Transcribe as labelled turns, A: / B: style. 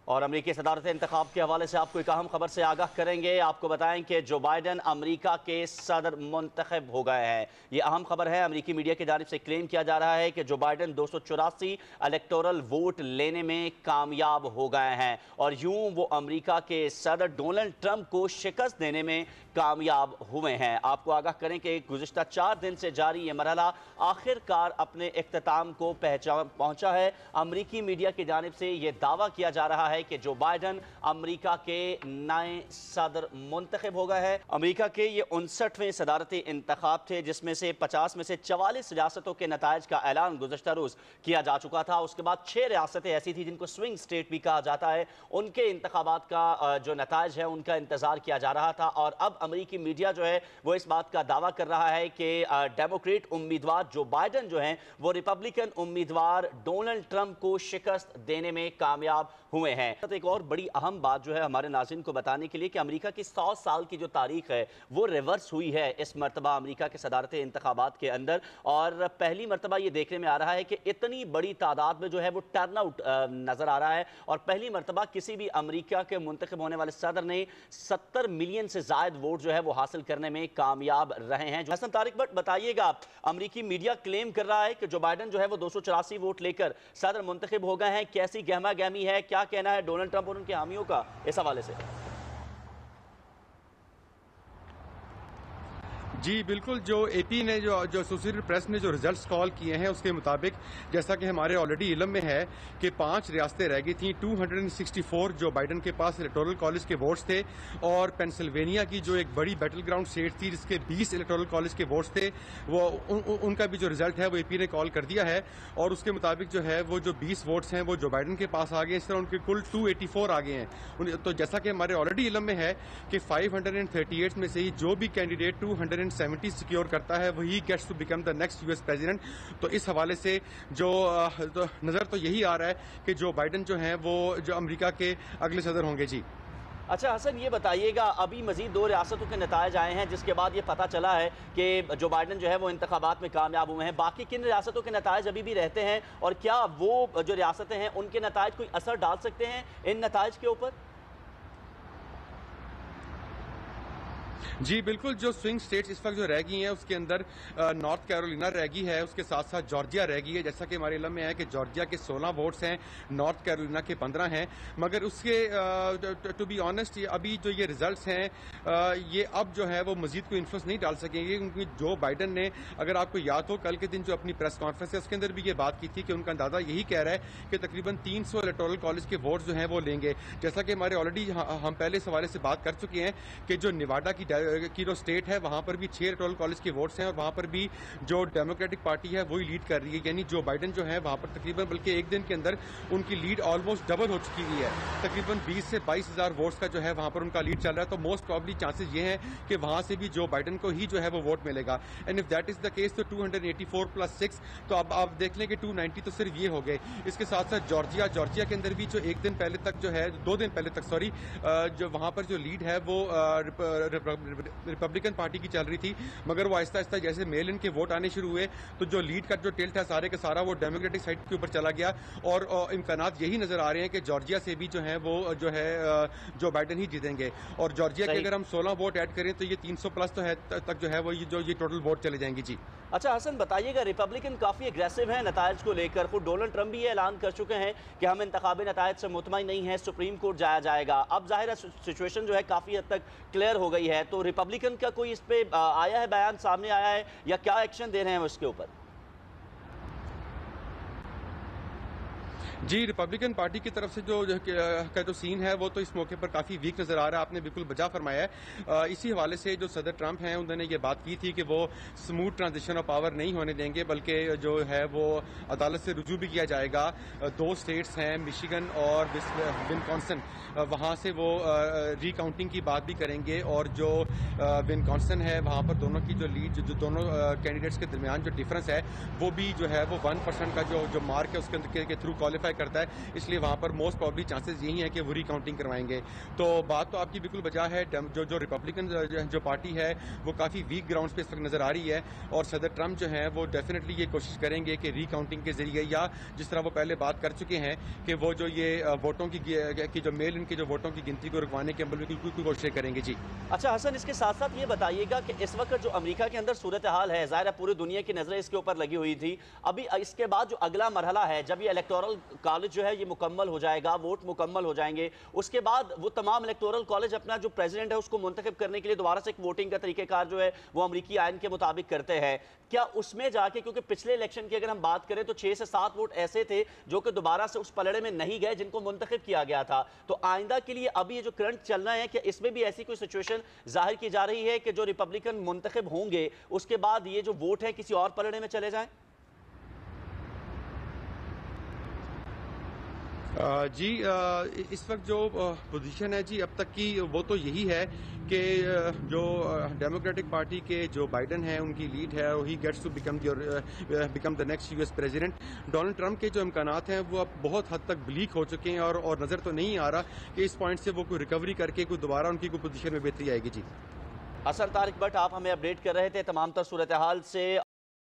A: और अमरीकी सदारती इंतखाब के हवाले से आपको एक अहम खबर से आगाह करेंगे। आपको बताएं कि जो बाइडन अमरीका के सदर मुंतखब हो गए हैं। ये अहम खबर है। अमरीकी मीडिया की जानिब से क्लेम किया जा रहा है कि जो बाइडन 284 इलेक्टोरल वोट लेने में कामयाब हो गए हैं और यूं वो अमरीका के सदर डोनाल्ड ट्रंप को शिकस्त देने में कामयाब हुए हैं। आपको आगाह करें कि गुज़िश्ता 4 दिन से जारी ये मरहला आखिरकार अपने इख्तिताम को पहुंचा है। अमरीकी मीडिया की जानिब से ये दावा किया जा रहा है कि जो बाइडन अमेरिका के नए सदर मुंतखब हो गए हैं। अमेरिका के ये 59वें सदारती इंतखाब थे जिसमें से 50 में से 44 रियासतों के नताइज का ऐलान गुज़श्ता रोज किया जा चुका था। उसके बाद 6 रियासतें ऐसी थी जिनको स्विंग स्टेट भी कहा जाता है, उनके इंतखाबात का जो नताइज है उनका इंतजार किया जा रहा था। और अब अमरीकी मीडिया जो है वो इस बात का दावा कर रहा है कि डेमोक्रेट उम्मीदवार जो बाइडन जो हैं वो रिपब्लिकन उम्मीदवार डोनाल्ड ट्रंप को शिकस्त देने में कामयाब हुए हैं। तो एक और बड़ी अहम बात जो है हमारे नाज़रीन को बताने के लिए कि अमेरिका की 100 साल की जो तारीख है वो रिवर्स हुई है इस मरतबा अमेरिका के सदारती इंतखाबात के अंदर। और पहली मरतबा ये देखने में आ रहा है कि इतनी बड़ी तादाद में जो है वो टर्न आउट नजर आ रहा है और पहली मरतबा किसी भी अमेरिका के मुंतखब होने वाले सदर ने 70 मिलियन से ज्यादा वोट जो है वो हासिल करने में कामयाब रहे हैं। हसन तारिक भट्ट बताइएगा, अमेरिकी मीडिया क्लेम कर रहा है कि जो बाइडन जो है वो 284 वोट लेकर सदर मुंतखब हो गए हैं, कैसी गहमा गहमी है, क्या कहना है डोनाल्ड ट्रंप और उनके हामियों का इस हवाले से?
B: जी बिल्कुल, जो एपी ने जो एसोसिएटेड प्रेस ने जो रिजल्ट्स कॉल किए हैं उसके मुताबिक जैसा कि हमारे ऑलरेडी इल्म में है कि 5 रियासतें रह गई थी। 264 जो बाइडन के पास इलेक्टोरल कॉलेज के वोट्स थे और पेंसिल्वेनिया की जो एक बड़ी बैटल ग्राउंड स्टेट थी जिसके 20 इलेक्टोरल कॉलेज के वोट्स थे वो उनका भी जो रिजल्ट है वो एपी ने कॉल कर दिया है और उसके मुताबिक जो है वो जो 20 वोट्स हैं वो जो बाइडन के पास आ गए। इस तरह उनके कुल 284 आ गए हैं। तो जैसा कि हमारे ऑलरेडी इल्म में है कि 538 में से ही जो भी कैंडिडेट 270 सिक्योर करता है वही gets to become the next US president. तो इस हवाले से जो नजर तो यही आ रहा है कि जो बाइडन जो हैं वो जो अमेरिका के अगले सदर होंगे। जी
A: अच्छा हसन, ये बताइएगा, अभी मजीद 2 रियासतों के नताइज आए हैं जिसके बाद ये पता चला है कि जो बाइडन जो है वो इंतखाबात में कामयाब हुए हैं। बाकी किन रियासतों के नताइज अभी भी रहते हैं और क्या वो जो रियासतें हैं उनके नताइज कोई असर डाल सकते हैं इन नताइज के ऊपर?
B: जी बिल्कुल, जो स्विंग स्टेट्स इस वक्त जो रह गई हैं उसके अंदर नॉर्थ कैरोलिना रह गई है, उसके साथ साथ जॉर्जिया रह गई है। जैसा कि हमारे इल्म में है कि जॉर्जिया के 16 वोट्स हैं, नॉर्थ कैरोलिना के 15 हैं। मगर उसके टू बी ऑनेस्ट अभी जो ये रिजल्ट्स हैं ये अब जो है वो मजीद कोई इन्फ्लुएंस नहीं डाल सकेंगे क्योंकि जो बाइडन ने, अगर आपको याद हो, कल के दिन जो अपनी प्रेस कॉन्फ्रेंस है उसके अंदर भी ये बात की थी कि उनका अंदाजा यही कह रहा है कि तकरीबन 300 इलेक्टोरल कॉलेज के वोट्स जो हैं वो लेंगे। जैसा कि हमारे ऑलरेडी हम पहले इस हवाले से बात कर चुके हैं कि जो निवाडा की जो स्टेट है वहां पर भी 6 इलेक्टोरल कॉलेज के वोट्स हैं और वहां पर भी जो डेमोक्रेटिक पार्टी है वही लीड कर रही है। यानी जो बाइडन जो है वहां पर तकरीबन बल्कि एक दिन के अंदर उनकी लीड ऑलमोस्ट डबल हो चुकी हुई है। तकरीबन 20 से 22 हजार वोट्स का जो है वहां पर उनका लीड चल रहा है। तो मोस्ट प्रॉब्ली चांसेस ये हैं कि वहां से भी जो बाइडन को ही जो है वो वोट मिलेगा। And if that is the case तो 284 + 6 तो अब आप देख लें कि 290 तो सिर्फ ये हो गए। इसके साथ साथ जॉर्जिया के अंदर भी जो एक दिन पहले तक जो है 2 दिन पहले तक सॉरी जो वहां पर जो लीड है वो रिपब्लिकन पार्टी की चल रही थी, मगर वो आहिस्ता आहिस्ता जैसे मेल इन के वोट आने शुरू हुए तो जो लीड का जो टिल्ट है सारे का सारा वो डेमोक्रेटिक साइड के ऊपर चला गया और इम्कानात यही नजर आ रहे हैं कि जॉर्जिया से भी जो है वो जो है जो बाइडन ही जीतेंगे। और जॉर्जिया के अगर हम 16 वोट ऐड करें तो ये 300+ तो है तक जो है वो ये टोटल वोट चले जाएंगी। जी
A: अच्छा हसन, बताइएगा, रिपब्लिकन काफ़ी एग्रेसिव हैं नताइज को लेकर। खुद डोनाल्ड ट्रंप भी ये ऐलान कर चुके हैं कि हम इंतखाबी नताइज से मुतमईन नहीं है, सुप्रीम कोर्ट जाया जाएगा। अब जाहिर है सिचुएशन जो है काफ़ी हद तक क्लियर हो गई है, तो रिपब्लिकन का कोई इस पर आया है, बयान सामने आया है या क्या एक्शन दे रहे हैं उसके ऊपर?
B: जी रिपब्लिकन पार्टी की तरफ से जो सीन है वो तो इस मौके पर काफी वीक नजर आ रहा है। आपने बिल्कुल बजा फरमाया है। इसी हवाले से जो सदर ट्रंप हैं उन्होंने ये बात की थी कि वो स्मूथ ट्रांजिशन ऑफ पावर नहीं होने देंगे, बल्कि जो है वो अदालत से रुजू भी किया जाएगा। 2 स्टेट्स हैं, मिशिगन और विस्कॉन्सिन, वहां से वो रिकाउंटिंग की बात भी करेंगे और जो विस्कॉन्सिन है वहां पर दोनों की जो लीड जो दोनों कैंडिडेट्स के दरमियान जो डिफरेंस है वो भी जो है वो 1% का जो मार्क है उसके अंदर के थ्रू क्वालिफाई सेटिस्फाई करता है, इसलिए वहाँ पर मोस्ट प्रॉब्ली चांसेस यही हैं कि वो रिकाउंटिंग करवाएंगे। तो बात तो आपकी बिल्कुल बजा है। जो रिपब्लिकन जो पार्टी है वो काफ़ी वीक ग्राउंड्स पे इस वक्त नज़र आ रही है, और सदर ट्रंप जो है वो डेफिनेटली ये कोशिश करेंगे कि रिकाउंटिंग के जरिए, या जिस तरह वो पहले बात कर चुके हैं कि वो जो ये वोटों की जो मेल इनके जो वोटों की गिनती को रुकवाने के अमल में बिल्कुल कोशिश करेंगे जी।
A: अच्छा हसन, इसके साथ साथ ये बताइएगा कि इस वक्त जो अमेरिका के अंदर सूरत हाल है, ज़ाहिर है पूरी दुनिया की नज़रें इसके ऊपर लगी हुई थी। अभी इसके बाद जो अगला मरहला है, जब ये इलेक्टोरल कॉलेज जो है ये मुकम्मल हो जाएगा, वोट मुकम्मल हो जाएंगे, उसके बाद वो तमाम इलेक्टोरल कॉलेज अपना जो प्रेसिडेंट है उसको मुंतखब करने के लिए दोबारा से एक वोटिंग का तरीक़ेकार जो है वो अमरीकी आइन के मुताबिक करते हैं। क्या उसमें जाके, क्योंकि पिछले इलेक्शन की अगर हम बात करें तो 6 से 7 वोट ऐसे थे जो कि दोबारा से उस पलड़े में नहीं गए जिनको मुंतखब किया गया था, तो आइंदा के लिए अभी ये जो करंट चल रहा है, क्या इसमें भी ऐसी कोई सिचुएशन जाहिर की जा रही है कि जो रिपब्लिकन मुंतखब होंगे उसके बाद ये जो वोट है किसी और पलड़े में चले जाएं?
B: जी, इस वक्त जो पोजीशन है जी अब तक की, वो तो यही है कि जो डेमोक्रेटिक पार्टी के जो बाइडन है उनकी लीड है, ही gets to become the next US president. Donald Trump के जो इम्कानात हैं वो अब बहुत हद तक ब्लीक हो चुके हैं, और नज़र तो नहीं आ रहा कि इस पॉइंट से वो कोई रिकवरी करके कोई दोबारा उनकी कोई पोजीशन में बेहतरी आएगी जी।
A: हसन तारिक भट्ट, आप हमें अपडेट कर रहे थे तमाम तर सूरत हाल से।